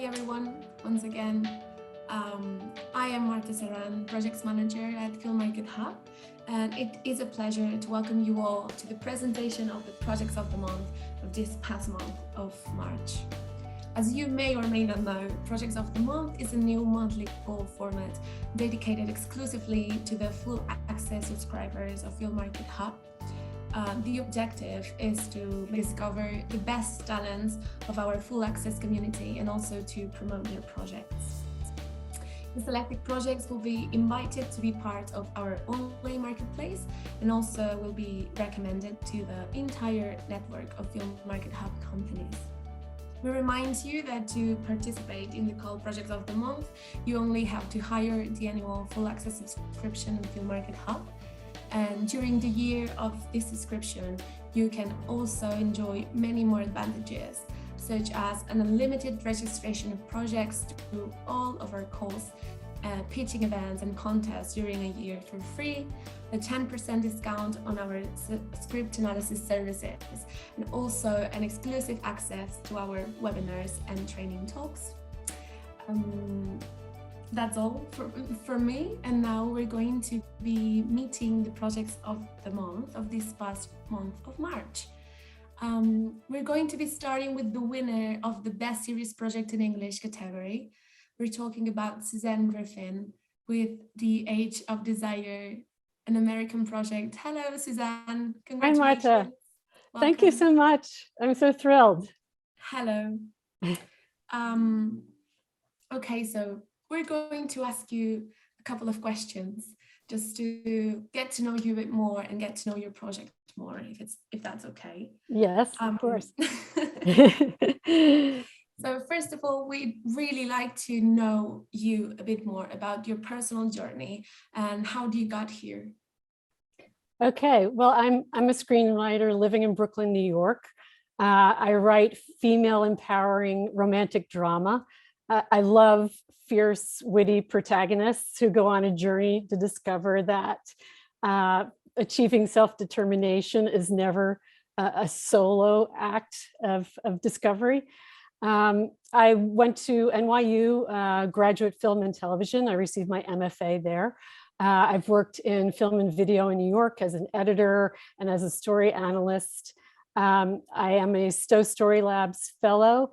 everyone, once again. I am Marta Serran, Projects Manager at Film Market Hub, and it is a pleasure to welcome you all to the presentation of the Projects of the Month of this past month of March. As you may or may not know, Projects of the Month is a new monthly poll format dedicated exclusively to the full access subscribers of Film Market Hub. The objective is to discover the best talents of our full access community and also to promote their projects. The selected projects will be invited to be part of our online marketplace and also will be recommended to the entire network of Film Market Hub companies. We remind you that to participate in the call Projects of the Month, you only have to hire the annual full access subscription on Film Market Hub. And during the year of this subscription, you can also enjoy many more advantages, such as an unlimited registration of projects through all of our calls, pitching events and contests during a year for free, a 10% discount on our script analysis services, and also an exclusive access to our webinars and training talks. That's all for me, and now we're going to be meeting the projects of the month, of this past month of March. We're going to be starting with the winner of the Best Series Project in English category. We're talking about Suzanne Griffin with The Age of Desire, an American project. Hello, Suzanne. Hi, Marta. Welcome. Thank you so much. I'm so thrilled. Hello. Okay, so we're going to ask you a couple of questions just to get to know you a bit more and get to know your project more, if that's okay. Yes, of course. So first of all, we'd really like to know you a bit more about your personal journey and how you got here. Okay, well, I'm a screenwriter living in Brooklyn, New York. I write female empowering romantic drama. I love fierce, witty protagonists who go on a journey to discover that achieving self-determination is never a solo act of discovery. I went to NYU graduate film and television. I received my MFA there. I've worked in film and video in New York as an editor and as a story analyst. I am a Stowe Story Labs fellow,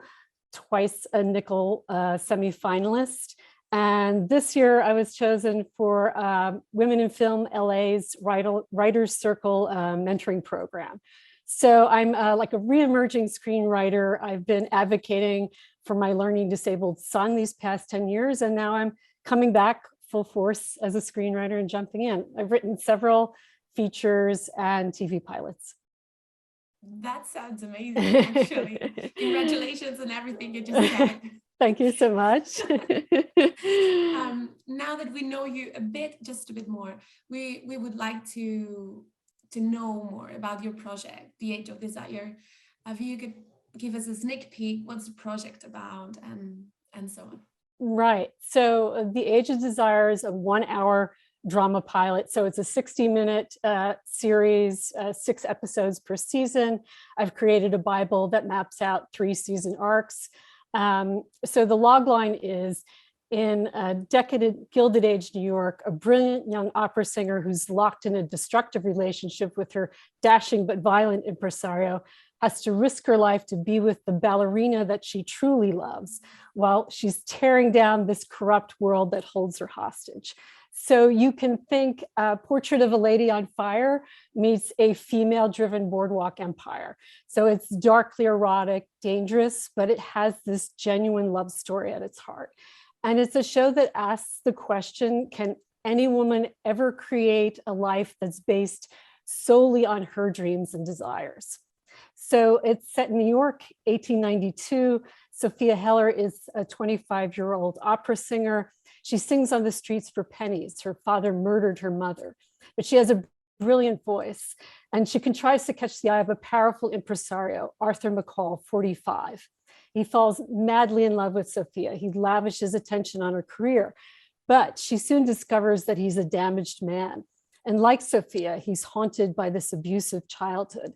twice a Nickel semi-finalist. And this year I was chosen for Women in Film LA's Writers Circle mentoring program. So I'm like a re-emerging screenwriter. I've been advocating for my learning disabled son these past 10 years, and now I'm coming back full force as a screenwriter and jumping in. I've written several features and TV pilots. That sounds amazing, actually. Congratulations on everything you just said. Thank you so much. Now that we know you just a bit more, we would like to know more about your project, The Age of Desire. If you could give us a sneak peek, what's the project about and so on. Right. So The Age of Desire is a 1-hour drama pilot. So it's a 60-minute series, 6 episodes per season. I've created a Bible that maps out 3 season arcs. So the logline is, in a decadent Gilded Age New York, a brilliant young opera singer who's locked in a destructive relationship with her dashing but violent impresario has to risk her life to be with the ballerina that she truly loves while she's tearing down this corrupt world that holds her hostage. So you can think Portrait of a Lady on Fire meets a female-driven boardwalk empire. So it's darkly erotic, dangerous, but it has this genuine love story at its heart. And it's a show that asks the question, can any woman ever create a life that's based solely on her dreams and desires? So it's set in New York, 1892. Sophia Heller is a 25-year-old opera singer. She sings on the streets for pennies. Her father murdered her mother, but she has a brilliant voice, and she contrives to catch the eye of a powerful impresario, Arthur McCall, 45. He falls madly in love with Sophia. He lavishes attention on her career, but she soon discovers that he's a damaged man. And like Sophia, he's haunted by this abusive childhood.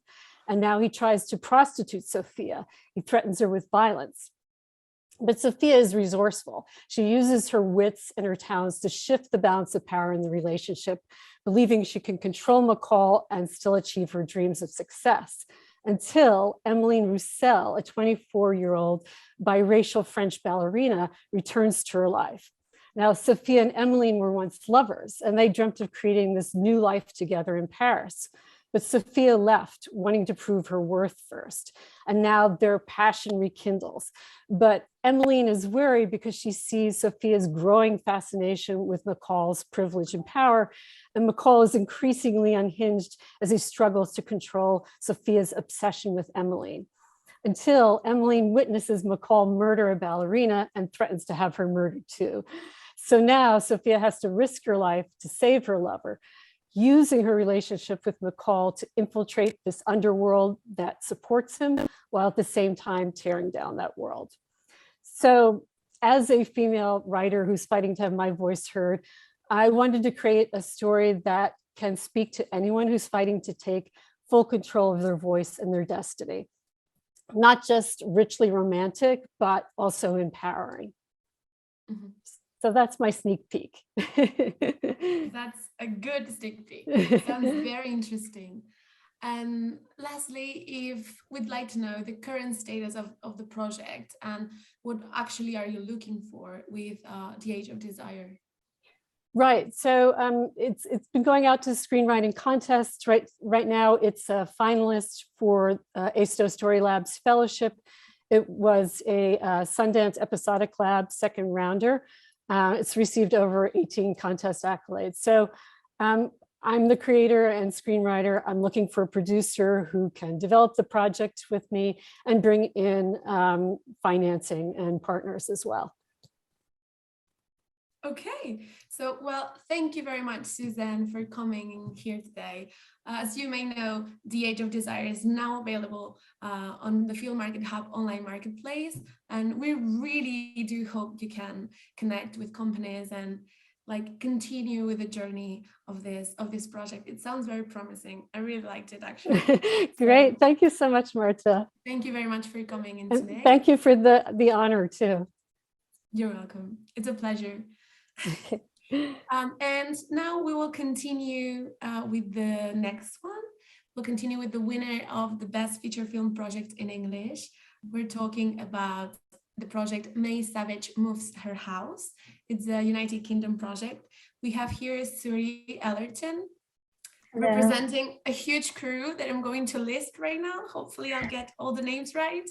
And now he tries to prostitute Sophia. He threatens her with violence. But Sophia is resourceful. She uses her wits and her talents to shift the balance of power in the relationship, believing she can control McCall and still achieve her dreams of success, until Emmeline Roussel, a 24-year-old biracial French ballerina, returns to her life. Now, Sophia and Emmeline were once lovers, and they dreamt of creating this new life together in Paris. But Sophia left, wanting to prove her worth first, and now their passion rekindles. But Emmeline is worried because she sees Sophia's growing fascination with McCall's privilege and power, and McCall is increasingly unhinged as he struggles to control Sophia's obsession with Emmeline, until Emmeline witnesses McCall murder a ballerina and threatens to have her murdered too. So now Sophia has to risk her life to save her lover, using her relationship with McCall to infiltrate this underworld that supports him, while at the same time tearing down that world. So as a female writer who's fighting to have my voice heard, I wanted to create a story that can speak to anyone who's fighting to take full control of their voice and their destiny. Not just richly romantic, but also empowering. Mm-hmm. So that's my sneak peek. That's a good sneak peek. Sounds very interesting. And lastly, if we'd like to know the current status of the project and what actually are you looking for with The Age of Desire? Right. So it's been going out to screenwriting contests. Right now, it's a finalist for ASTO Story Lab's fellowship. It was a Sundance Episodic Lab second rounder. It's received over 18 contest accolades. So I'm the creator and screenwriter. I'm looking for a producer who can develop the project with me and bring in financing and partners as well. Okay, so well, thank you very much, Suzanne, for coming in here today. As you may know, The Age of Desire is now available on the Film Market Hub online marketplace, and we really do hope you can connect with companies and like continue with the journey of this project. It sounds very promising. I really liked it, actually. Great, thank you so much, Marta. Thank you very much for coming in today. And thank you for the honor too. You're welcome. It's a pleasure. Okay. And now we will continue with the next one. We'll continue with the winner of the Best Feature Film Project in English. We're talking about the project May Savage Moves Her House. It's a United Kingdom project. We have here Suri Ellerton, representing a huge crew that I'm going to list right now. Hopefully I'll get all the names right.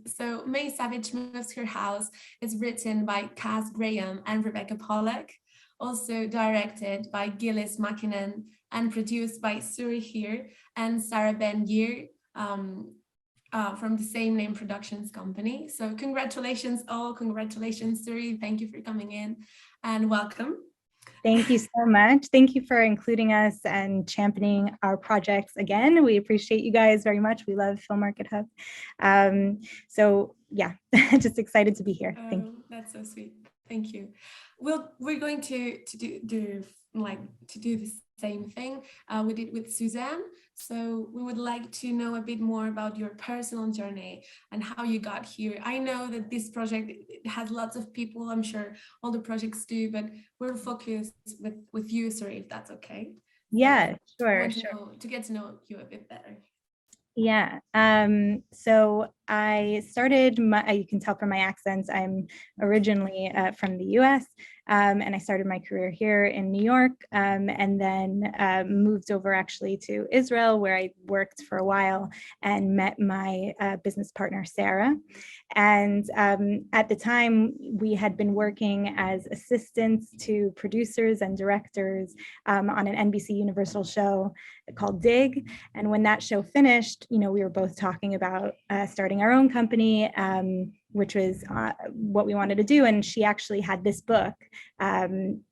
So May Savage Moves Her House is written by Cass Graham and Rebecca Pollock, also directed by Gillies, Mackinnon, and produced by Suri here and Sarah Ben Yair from the same name productions company. So congratulations all, congratulations Suri, thank you for coming in and welcome. Thank you so much. Thank you for including us and championing our projects again. We appreciate you guys very much. We love Film Market Hub. So yeah, just excited to be here. Thank you. That's so sweet. Thank you. We're going to do the same thing we did with Suzanne. So we would like to know a bit more about your personal journey and how you got here. I know that this project has lots of people, I'm sure all the projects do, but we're focused with you, Suri, if that's okay. Yeah, sure. To get to know you a bit better. Yeah, so I started, you can tell from my accents, I'm originally from the US, and I started my career here in New York, and then moved over actually to Israel, where I worked for a while and met my business partner, Serra. And at the time, we had been working as assistants to producers and directors on an NBC Universal show called Dig. And when that show finished, we were both talking about starting our own company, which was what we wanted to do. And she actually had this book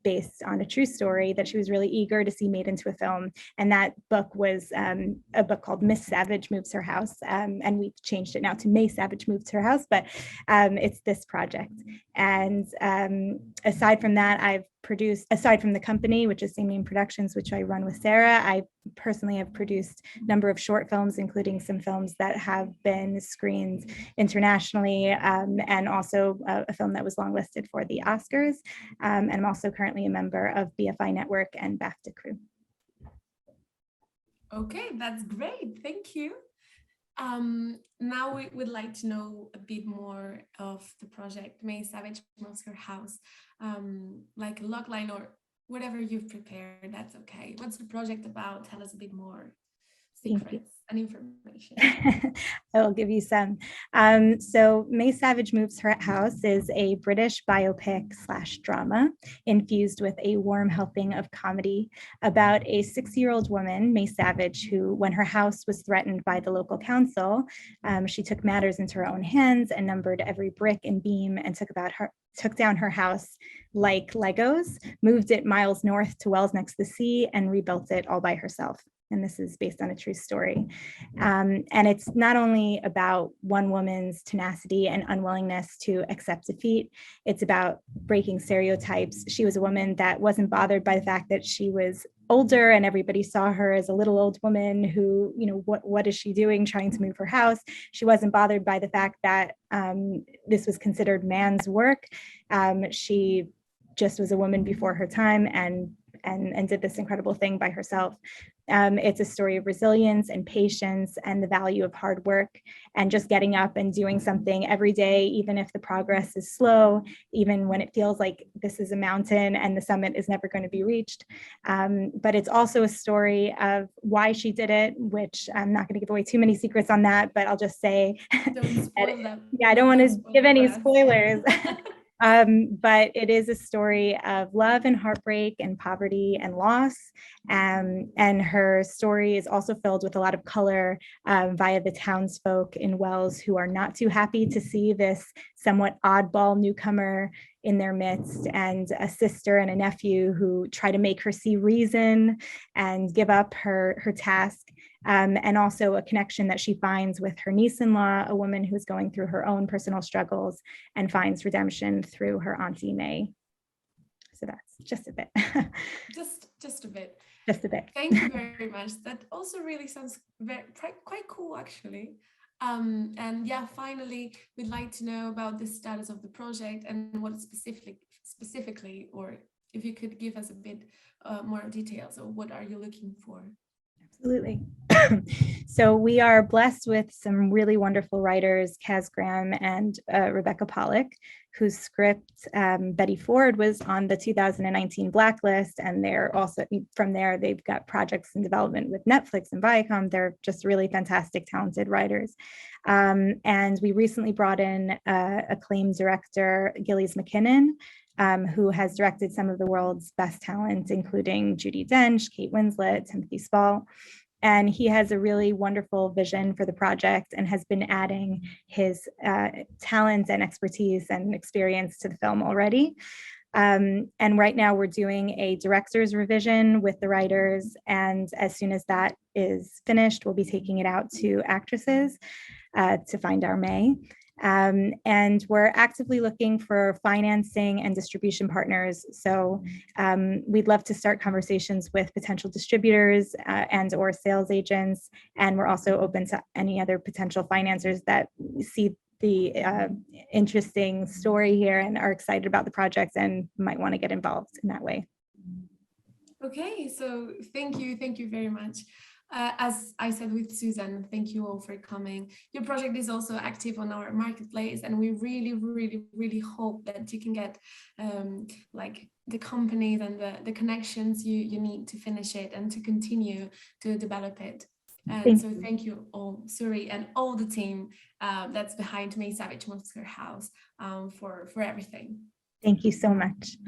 based on a true story that she was really eager to see made into a film. And that book was a book called Miss Savage Moves Her House. And we've changed it now to May Savage Moves Her House, but it's this project. And aside from that, I've produced, aside from the company, which is Same Name Productions, which I run with Serra, I personally have produced a number of short films, including some films that have been screened internationally, and also a film that was longlisted for the Oscars. And I'm also currently a member of BFI Network and BAFTA Crew. Okay, that's great. Thank you. Now we would like to know a bit more of the project May Savage Moves Her House, like a logline or whatever you've prepared, that's okay. What's the project about? Tell us a bit more secrets and information. I will give you some. So May Savage Moves Her House is a British biopic / drama infused with a warm helping of comedy about a 6-year-old woman, May Savage, who, when her house was threatened by the local council, she took matters into her own hands and numbered every brick and beam and took down her house like Legos, moved it miles north to Wells next to the sea, and rebuilt it all by herself. And this is based on a true story. And it's not only about one woman's tenacity and unwillingness to accept defeat, it's about breaking stereotypes. She was a woman that wasn't bothered by the fact that she was older and everybody saw her as a little old woman who, what is she doing trying to move her house? She wasn't bothered by the fact that this was considered man's work. She just was a woman before her time and did this incredible thing by herself. It's a story of resilience and patience and the value of hard work and just getting up and doing something every day, even if the progress is slow, even when it feels like this is a mountain and the summit is never going to be reached. But it's also a story of why she did it, which I'm not going to give away too many secrets on that, but I'll just say, don't spoil them. Yeah, I don't want to give any spoilers. But it is a story of love and heartbreak and poverty and loss. And her story is also filled with a lot of color via the townsfolk in Wells who are not too happy to see this somewhat oddball newcomer in their midst, and a sister and a nephew who try to make her see reason and give up her task. And also a connection that she finds with her niece-in-law, a woman who's going through her own personal struggles and finds redemption through her auntie May. So that's just a bit. just a bit. Just a bit. Thank you very much. That also really sounds quite cool, actually. And yeah, finally, we'd like to know about the status of the project and what specifically, or if you could give us a bit more details, or what are you looking for? Absolutely. So we are blessed with some really wonderful writers, Kaz Graham and Rebecca Pollock, whose script, Betty Ford, was on the 2019 blacklist. And they're also, from there, they've got projects in development with Netflix and Viacom. They're just really fantastic, talented writers. And we recently brought in acclaimed director, Gillies Mackinnon, who has directed some of the world's best talent, including Judi Dench, Kate Winslet, Timothy Spall. And he has a really wonderful vision for the project and has been adding his talent and expertise and experience to the film already. And right now we're doing a director's revision with the writers. And as soon as that is finished, we'll be taking it out to actresses to find our May. And we're actively looking for financing and distribution partners. So we'd love to start conversations with potential distributors and or sales agents. And we're also open to any other potential financiers that see the interesting story here and are excited about the project and might want to get involved in that way. Okay, so thank you very much. As I said with Suzanne, thank you all for coming. Your project is also active on our marketplace, and we really hope that you can get like the companies and the connections you need to finish it and to continue to develop it. And so thank you all, Suri, and all the team that's behind May Savage Moves Her House for everything. Thank you so much.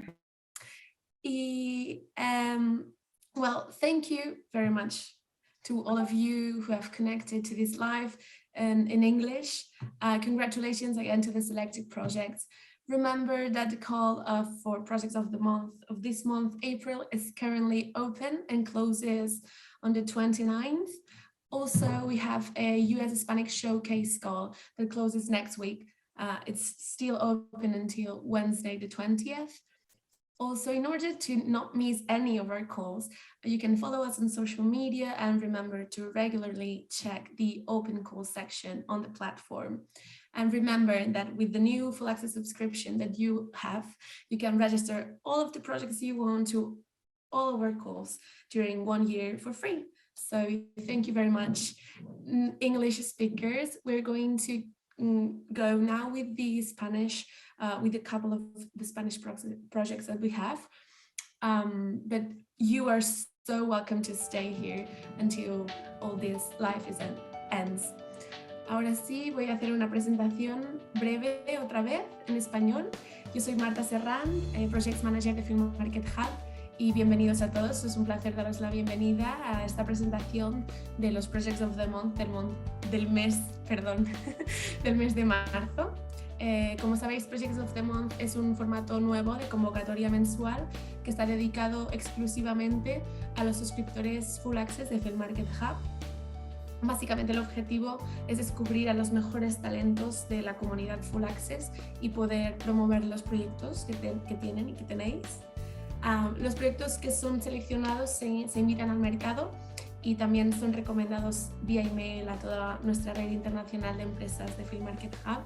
Well, thank you very much to all of you who have connected to this live in English. Congratulations again to the selected projects. Remember that the call for projects of the month of this month, April, is currently open and closes on the 29th. Also, we have a US Hispanic Showcase call that closes next week. It's still open until Wednesday, the 20th. Also, in order to not miss any of our calls, you can follow us on social media and remember to regularly check the open call section on the platform. And remember that with the new full access subscription that you have, you can register all of the projects you want to all of our calls during 1 year for free. So thank you very much. English speakers, we're going to go now with the Spanish, with a couple of the Spanish projects that we have. But you are so welcome to stay here until all this live event ends. Ahora sí, voy a hacer una presentación breve otra vez en español. Yo soy Marta Serran, Project Manager de Film Market Hub, y bienvenidos a todos. Es un placer daros la bienvenida a esta presentación de los Projects of the Month del mes de marzo. Como sabéis, Projects of the Month es un formato nuevo de convocatoria mensual que está dedicado exclusivamente a los suscriptores Full Access de Film Market Hub. Básicamente el objetivo es descubrir a los mejores talentos de la comunidad Full Access y poder promover los proyectos que tienen y que tenéis. Los proyectos que son seleccionados se invitan al mercado y también son recomendados vía email a toda nuestra red internacional de empresas de Film Market Hub.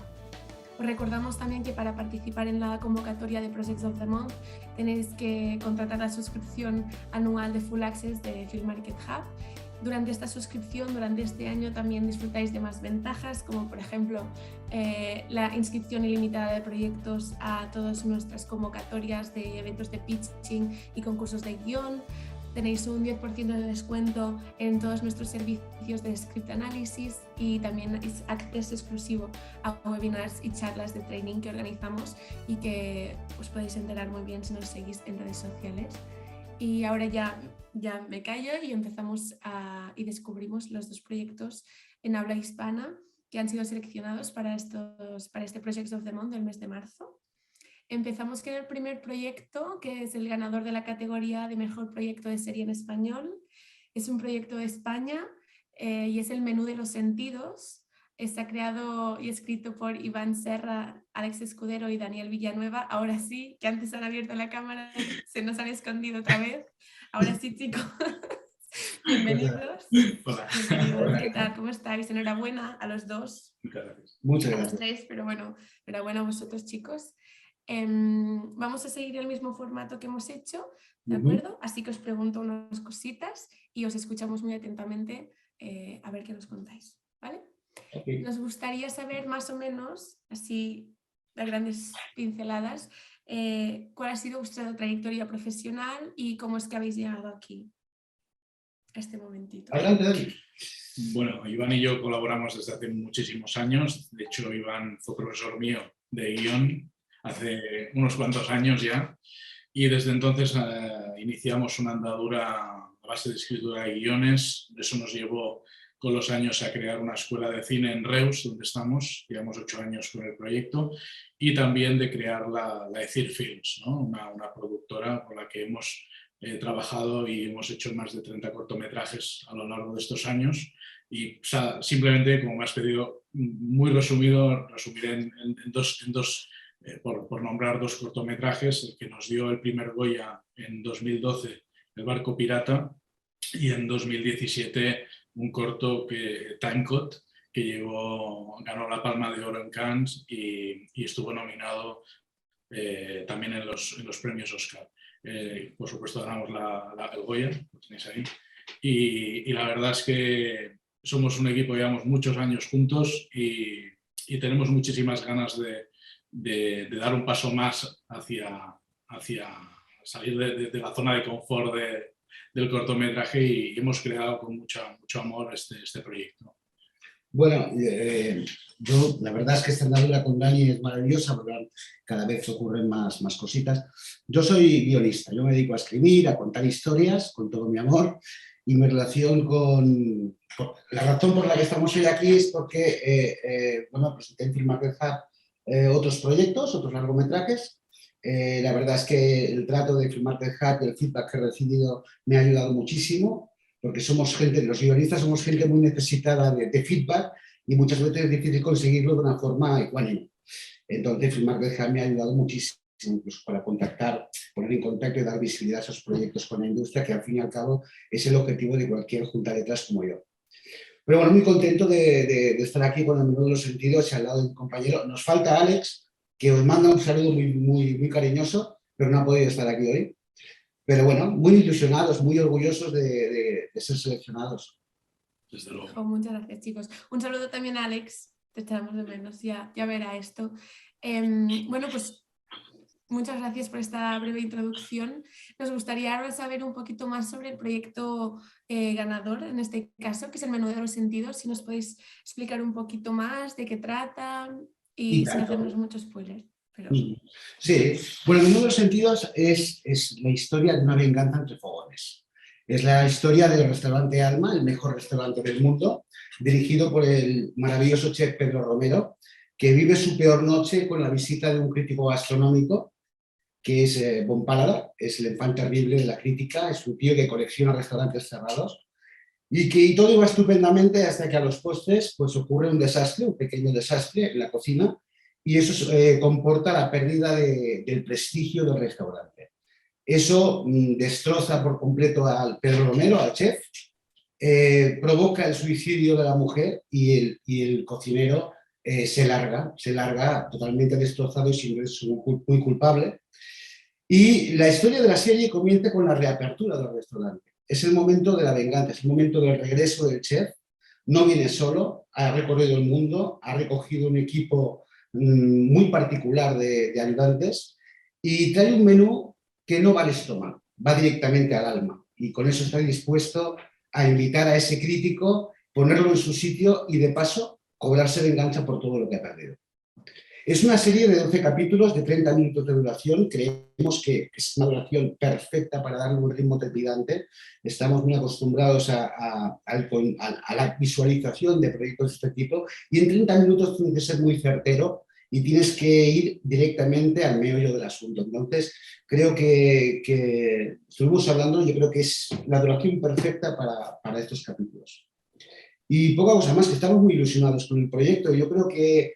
Os recordamos también que para participar en la convocatoria de Projects of the Month tenéis que contratar la suscripción anual de Full Access de Film Market Hub. Durante esta suscripción, durante este año, también disfrutáis de más ventajas, como por ejemplo la inscripción ilimitada de proyectos a todas nuestras convocatorias de eventos de pitching y concursos de guión. Tenéis un 10% de descuento en todos nuestros servicios de script análisis y también acceso exclusivo a webinars y charlas de training que organizamos y que os podéis enterar muy bien si nos seguís en redes sociales. Y ahora ya me callo y empezamos y descubrimos los dos proyectos en habla hispana que han sido seleccionados para este Projects of the Month del mes de marzo. Empezamos con el primer proyecto, que es el ganador de la categoría de Mejor Proyecto de Serie en Español. Es un proyecto de España y es el menú de los sentidos. Está creado y escrito por Iván Serra, Alex Escudero y Daniel Villanueva. Ahora sí, que antes han abierto la cámara, se nos han escondido otra vez. Ahora sí, chicos. Bienvenidos. Hola. Bienvenidos. Hola. ¿Qué tal? ¿Cómo estáis? Enhorabuena a los dos. Muchas gracias. Muchas A los gracias. tres, pero bueno, enhorabuena a vosotros, chicos. Vamos a seguir el mismo formato que hemos hecho, ¿de acuerdo? Así que os pregunto unas cositas y os escuchamos muy atentamente a ver qué nos contáis, ¿vale? Okay. Nos gustaría saber más o menos, así a grandes pinceladas, cuál ha sido vuestra trayectoria profesional y cómo es que habéis llegado aquí, a este momentito. Adelante, Dani. Bueno, Iván y yo colaboramos desde hace muchísimos años. De hecho, Iván fue profesor mío de guión hace unos cuantos años ya. Y desde entonces iniciamos una andadura a base de escritura de guiones. Eso nos llevó con los años a crear una escuela de cine en Reus, donde estamos. Llevamos 8 años con el proyecto. Y también de crear la ECIR Films, ¿no? Una productora con la que hemos trabajado y hemos hecho más de 30 cortometrajes a lo largo de estos años. Y simplemente, como me has pedido, muy resumido, resumiré en dos por nombrar 2 cortometrajes: el que nos dio el primer Goya en 2012, El barco pirata, y en 2017 un corto Timecode, que ganó la Palma de Oro en Cannes y estuvo nominado también en los premios Oscar. Por supuesto ganamos el Goya, lo tenéis ahí, y la verdad es que somos un equipo, llevamos muchos años juntos y tenemos muchísimas ganas de dar un paso más hacia salir de la zona de confort del cortometraje, y hemos creado con mucho amor este proyecto. Bueno, yo la verdad es que esta andadura con Dani es maravillosa porque cada vez ocurren más cositas. Yo soy guionista, yo me dedico a escribir, a contar historias con todo mi amor, y mi relación la razón por la que estamos hoy aquí es porque bueno, presenté en Film Market Hub otros proyectos, otros largometrajes. La verdad es que el trato de Film Market Hub y el feedback que he recibido me ha ayudado muchísimo, porque somos gente, los guionistas somos gente muy necesitada de feedback y muchas veces es difícil conseguirlo de una forma ecuánime. Entonces Film Market Hub me ha ayudado muchísimo incluso para contactar, poner en contacto y dar visibilidad a esos proyectos con la industria, que al fin y al cabo es el objetivo de cualquier junta de letras como yo. Pero bueno, muy contento de estar aquí con el menú de los sentidos y al lado de mi compañero. Nos falta Alex, que os manda un saludo muy cariñoso, pero no ha podido estar aquí hoy. Pero bueno, muy ilusionados, muy orgullosos de ser seleccionados. Desde luego. Oh, muchas gracias, chicos. Un saludo también a Alex, te echamos de menos, ya verá esto. Bueno, pues muchas gracias por esta breve introducción. Nos gustaría ahora saber un poquito más sobre el proyecto ganador, en este caso, que es el menú de los sentidos. Si nos podéis explicar un poquito más de qué trata y sin hacernos mucho spoiler. Pero... Sí, bueno, el menú de los sentidos es la historia de una venganza entre fogones. Es la historia del restaurante Alma, el mejor restaurante del mundo, dirigido por el maravilloso chef Pedro Romero, que vive su peor noche con la visita de un crítico gastronómico, que es Bon Paladar, es el infante terrible de la crítica, es un tío que colecciona restaurantes cerrados, y todo iba estupendamente hasta que a los postres pues, ocurre un desastre, un pequeño desastre en la cocina, y eso comporta la pérdida del prestigio del restaurante. Eso destroza por completo al Pedro Romero, al chef, provoca el suicidio de la mujer y el cocinero se larga totalmente destrozado y sin muy culpable. Y la historia de la serie comienza con la reapertura del restaurante. Es el momento de la venganza, es el momento del regreso del chef. No viene solo, ha recorrido el mundo, ha recogido un equipo muy particular de ayudantes y trae un menú que no va al estómago, va directamente al alma. Y con eso está dispuesto a invitar a ese crítico, ponerlo en su sitio y de paso cobrarse venganza por todo lo que ha perdido. Es una serie de 12 capítulos de 30 minutos de duración. Creemos que es una duración perfecta para darle un ritmo trepidante. Estamos muy acostumbrados a la visualización de proyectos de este tipo y en 30 minutos tienes que ser muy certero y tienes que ir directamente al meollo del asunto. Entonces, creo que estuvimos hablando, yo creo que es la duración perfecta para estos capítulos. Y poca cosa más, que estamos muy ilusionados con el proyecto. Yo creo que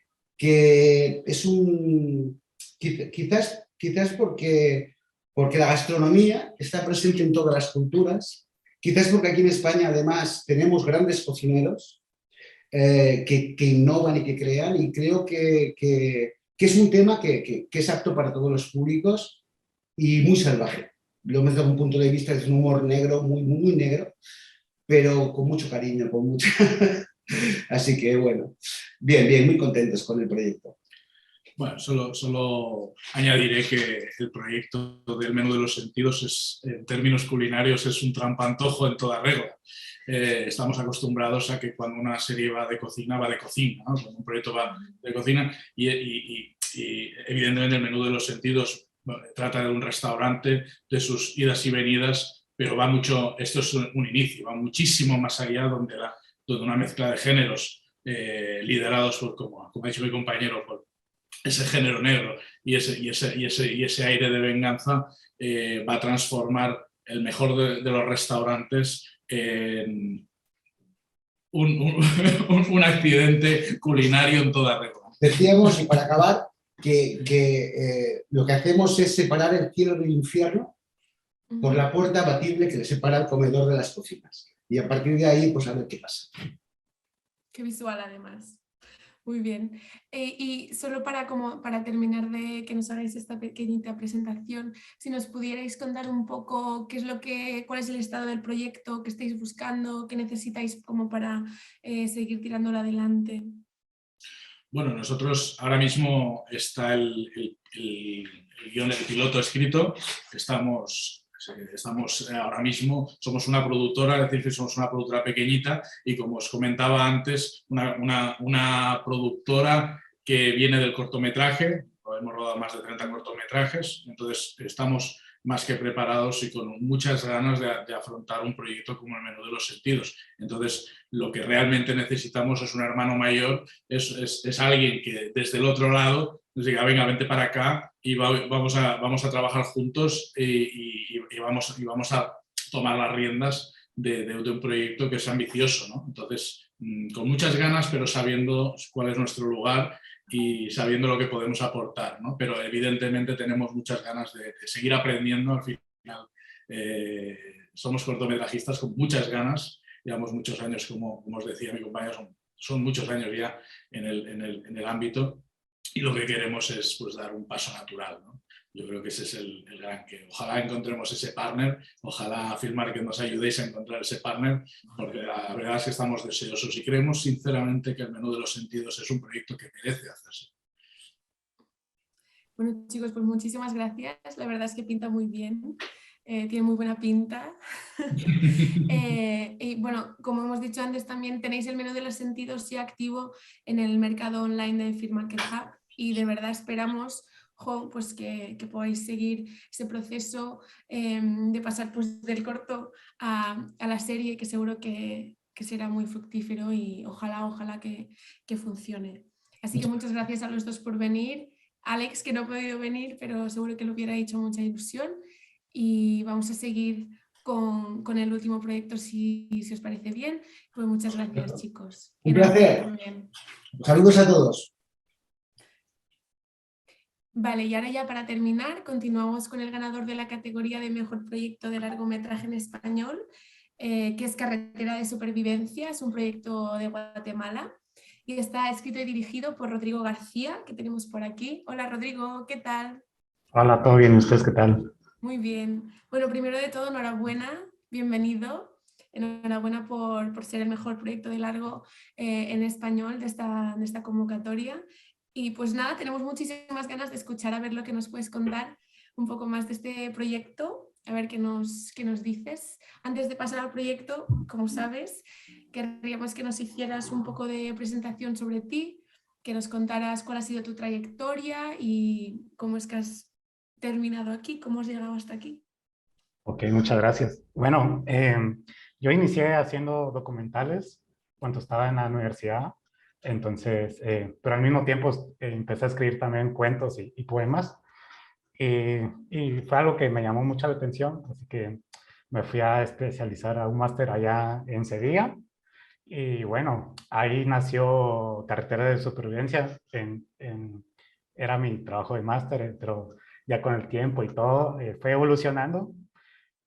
es quizás porque la gastronomía está presente en todas las culturas, quizás porque aquí en España además tenemos grandes cocineros que innovan y que crean, y creo que es un tema que es apto para todos los públicos y muy salvaje. Lo vemos desde un punto de vista, es un humor negro, muy negro, pero con mucho cariño, con mucha... Así que bueno, bien, muy contentos con el proyecto. Bueno, solo añadiré que el proyecto del menú de los sentidos en términos culinarios es un trampantojo en toda regla. Estamos acostumbrados a que cuando una serie va de cocina, ¿no? Cuando un proyecto va de cocina y evidentemente el menú de los sentidos trata de un restaurante, de sus idas y venidas, pero va mucho, esto es un inicio, va muchísimo más allá donde una mezcla de géneros liderados por, como ha dicho mi compañero, por ese género negro y ese aire de venganza va a transformar el mejor de los restaurantes en un accidente culinario en toda regla. Decíamos, y para acabar, que lo que hacemos es separar el cielo del infierno por la puerta abatible que le separa el comedor de las cocinas. Y a partir de ahí, pues a ver qué pasa. Qué visual, además. Muy bien. Y solo para terminar de que nos hagáis esta pequeñita presentación, si nos pudierais contar un poco cuál es el estado del proyecto, qué estáis buscando, qué necesitáis como para seguir tirándolo adelante. Bueno, nosotros ahora mismo está el guión del piloto escrito. Estamos ahora mismo, somos una productora, es decir, que somos una productora pequeñita y, como os comentaba antes, una productora que viene del cortometraje. Hemos rodado más de 30 cortometrajes, entonces estamos más que preparados y con muchas ganas de afrontar un proyecto como el menú de los sentidos. Entonces, lo que realmente necesitamos es un hermano mayor, es alguien que desde el otro lado nos diga, venga, vente para acá y vamos a trabajar juntos y vamos a tomar las riendas de un proyecto que es ambicioso, ¿no? Entonces, con muchas ganas, pero sabiendo cuál es nuestro lugar y sabiendo lo que podemos aportar, ¿no? Pero evidentemente tenemos muchas ganas de seguir aprendiendo. Al final somos cortometrajistas con muchas ganas, llevamos muchos años, como os decía mi compañero, son muchos años ya en el ámbito, y lo que queremos es pues, dar un paso natural, ¿no? Yo creo que ese es el gran que. Ojalá encontremos ese partner, ojalá Filmar que nos ayudéis a encontrar ese partner, porque la verdad es que estamos deseosos y creemos sinceramente que el menú de los sentidos es un proyecto que merece hacerse. Bueno, chicos, pues muchísimas gracias. La verdad es que pinta muy bien. Tiene muy buena pinta. Y bueno, como hemos dicho antes, también tenéis el menú de los sentidos ya activo en el mercado online de Film Market Hub, y de verdad esperamos pues que podáis seguir ese proceso de pasar pues, del corto a la serie, que seguro que será muy fructífero, y ojalá que funcione. Así que muchas gracias a los dos por venir. Alex, que no ha podido venir, pero seguro que le hubiera hecho mucha ilusión. Y vamos a seguir con el último proyecto, si os parece bien. Pues muchas gracias, chicos. Un placer. Saludos a todos. Vale, y ahora ya para terminar, continuamos con el ganador de la categoría de Mejor Proyecto de Largometraje en Español, que es Carretera de Supervivencia. Es un proyecto de Guatemala y está escrito y dirigido por Rodrigo García, que tenemos por aquí. Hola, Rodrigo, ¿qué tal? Hola, ¿todo bien? ¿Y ustedes qué tal? Muy bien. Bueno, primero de todo, enhorabuena, bienvenido. Enhorabuena por ser el mejor proyecto de largo en español de esta convocatoria. Y pues nada, tenemos muchísimas ganas de escuchar a ver lo que nos puedes contar un poco más de este proyecto, a ver qué nos dices. Antes de pasar al proyecto, como sabes, querríamos que nos hicieras un poco de presentación sobre ti, que nos contaras cuál ha sido tu trayectoria y cómo es que has terminado aquí, cómo has llegado hasta aquí. Ok, muchas gracias. Bueno, yo inicié haciendo documentales cuando estaba en la universidad, entonces, pero al mismo tiempo empecé a escribir también cuentos y poemas, y fue algo que me llamó mucho la atención, así que me fui a especializar a un máster allá en Sevilla, y bueno, ahí nació Carretera de Supervivencia, era mi trabajo de máster, pero ya con el tiempo y todo fue evolucionando.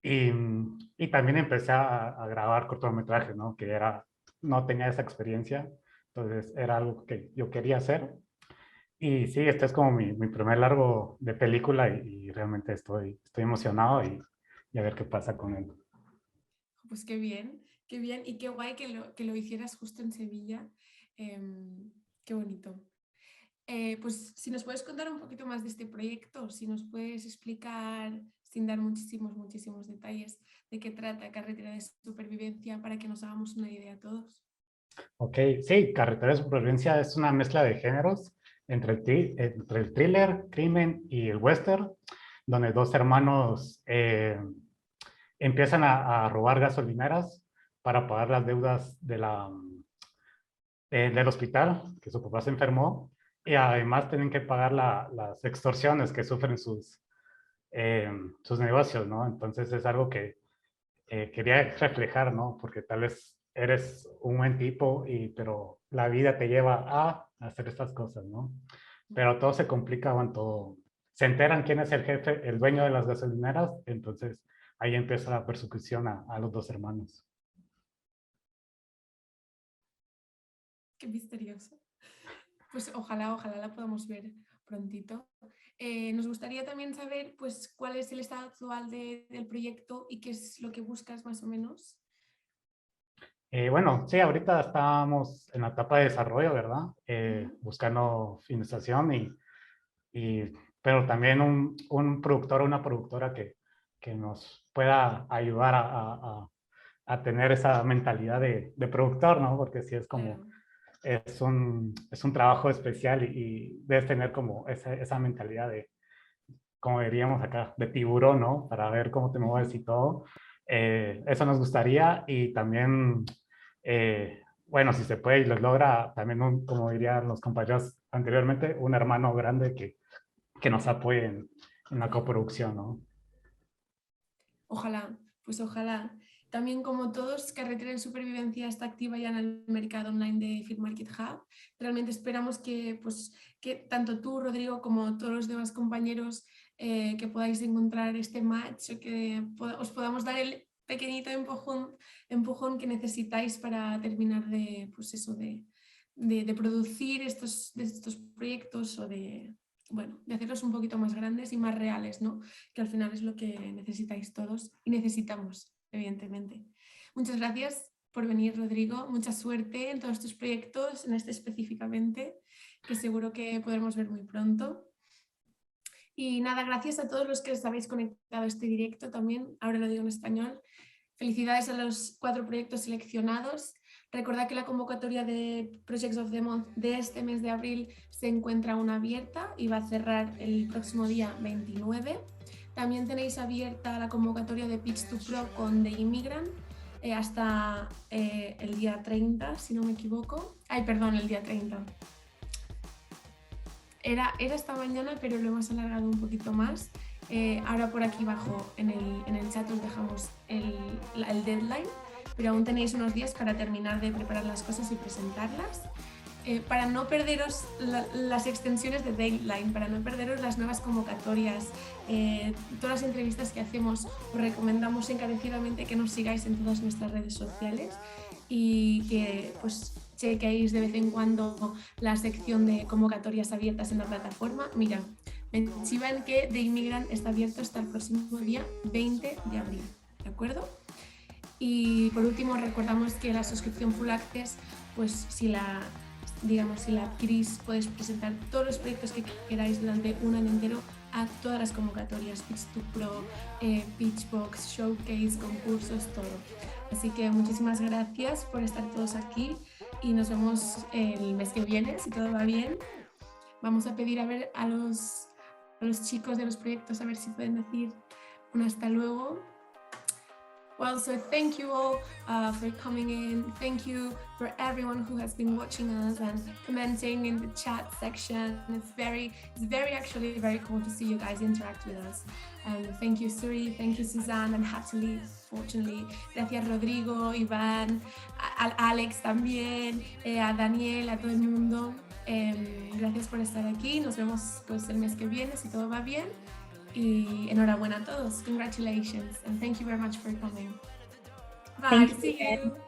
Y también empecé a grabar cortometrajes, ¿no? No tenía esa experiencia, entonces era algo que yo quería hacer. Y sí, este es como mi primer largo de película y realmente estoy emocionado y a ver qué pasa con él. Pues qué bien y qué guay que lo hicieras justo en Sevilla. Qué bonito. Pues si nos puedes contar un poquito más de este proyecto, si nos puedes explicar, sin dar muchísimos detalles, de qué trata Carretera de Supervivencia, para que nos hagamos una idea todos. Ok, sí, Carretera de Supervivencia es una mezcla de géneros entre el thriller, crimen y el western, donde dos hermanos empiezan a robar gasolineras para pagar las deudas del hospital, que su papá se enfermó, y además tienen que pagar las extorsiones que sufren sus negocios, ¿no? Entonces es algo que quería reflejar, ¿no? Porque tal vez eres un buen tipo, pero la vida te lleva a hacer estas cosas, ¿no? Pero todo se complica cuando se enteran quién es el jefe, el dueño de las gasolineras, entonces ahí empieza la persecución a los dos hermanos. Qué misterioso. Pues ojalá la podamos ver prontito. Nos gustaría también saber pues, cuál es el estado actual del proyecto y qué es lo que buscas más o menos. Bueno, sí, ahorita estamos en la etapa de desarrollo, ¿verdad? Buscando financiación pero también un productor o una productora que nos pueda ayudar a tener esa mentalidad de productor, ¿no? Porque sí es como, es un trabajo especial y debes tener como esa mentalidad como diríamos acá, de tiburón, ¿no? Para ver cómo te mueves y todo. Eso nos gustaría y también, bueno, si se puede y los logra, también, como dirían los compañeros anteriormente, un hermano grande que nos apoye en la coproducción, ¿no? Ojalá, pues ojalá. También, como todos, Carretera de Supervivencia está activa ya en el mercado online de Film Market Hub. Realmente esperamos que, pues, que tanto tú, Rodrigo, como todos los demás compañeros que podáis encontrar este match, o que os podamos dar el pequeñito empujón que necesitáis para terminar de, pues eso, de producir estos proyectos, o de hacerlos un poquito más grandes y más reales, ¿no? Que al final es lo que necesitáis todos y necesitamos, evidentemente. Muchas gracias por venir, Rodrigo. Mucha suerte en todos tus proyectos, en este específicamente, que seguro que podremos ver muy pronto. Y nada, gracias a todos los que os habéis conectado a este directo también. Ahora lo digo en español. Felicidades a los 4 proyectos seleccionados. Recordad que la convocatoria de Projects of the Month de este mes de abril se encuentra aún abierta y va a cerrar el próximo día 29. También tenéis abierta la convocatoria de Pitch to Pro con The Immigrant hasta el día 30, si no me equivoco. Ay, perdón, el día 30. Era esta mañana, pero lo hemos alargado un poquito más. Ahora por aquí abajo en el chat os dejamos el deadline, pero aún tenéis unos días para terminar de preparar las cosas y presentarlas. Para no perderos las extensiones de deadline, para no perderos las nuevas convocatorias, todas las entrevistas que hacemos, os recomendamos encarecidamente que nos sigáis en todas nuestras redes sociales y que pues chequeéis de vez en cuando la sección de convocatorias abiertas en la plataforma. Mira, me chivan que The Immigrant está abierto hasta el próximo día 20 de abril, ¿de acuerdo? Y por último recordamos que la suscripción Full Access, pues si la adquirís, podéis presentar todos los proyectos que queráis durante un año entero a todas las convocatorias, Pitch to Pro, Pitchbox, Showcase, concursos, todo. Así que muchísimas gracias por estar todos aquí y nos vemos el mes que viene, si todo va bien. Vamos a pedir a ver a los chicos de los proyectos a ver si pueden decir un hasta luego. Well, so thank you all for coming in. Thank you for everyone who has been watching us and commenting in the chat section. It's very actually very cool to see you guys interact with us. And thank you, Suri. Thank you, Suzanne. And had to leave, fortunately. Gracias, Rodrigo, Iván, a Alex también, a Daniel, a todo el mundo. Gracias por estar aquí. Nos vemos pues el mes que viene, si todo va bien. Y enhorabuena a todos. Congratulations and thank you very much for coming. Bye. See you.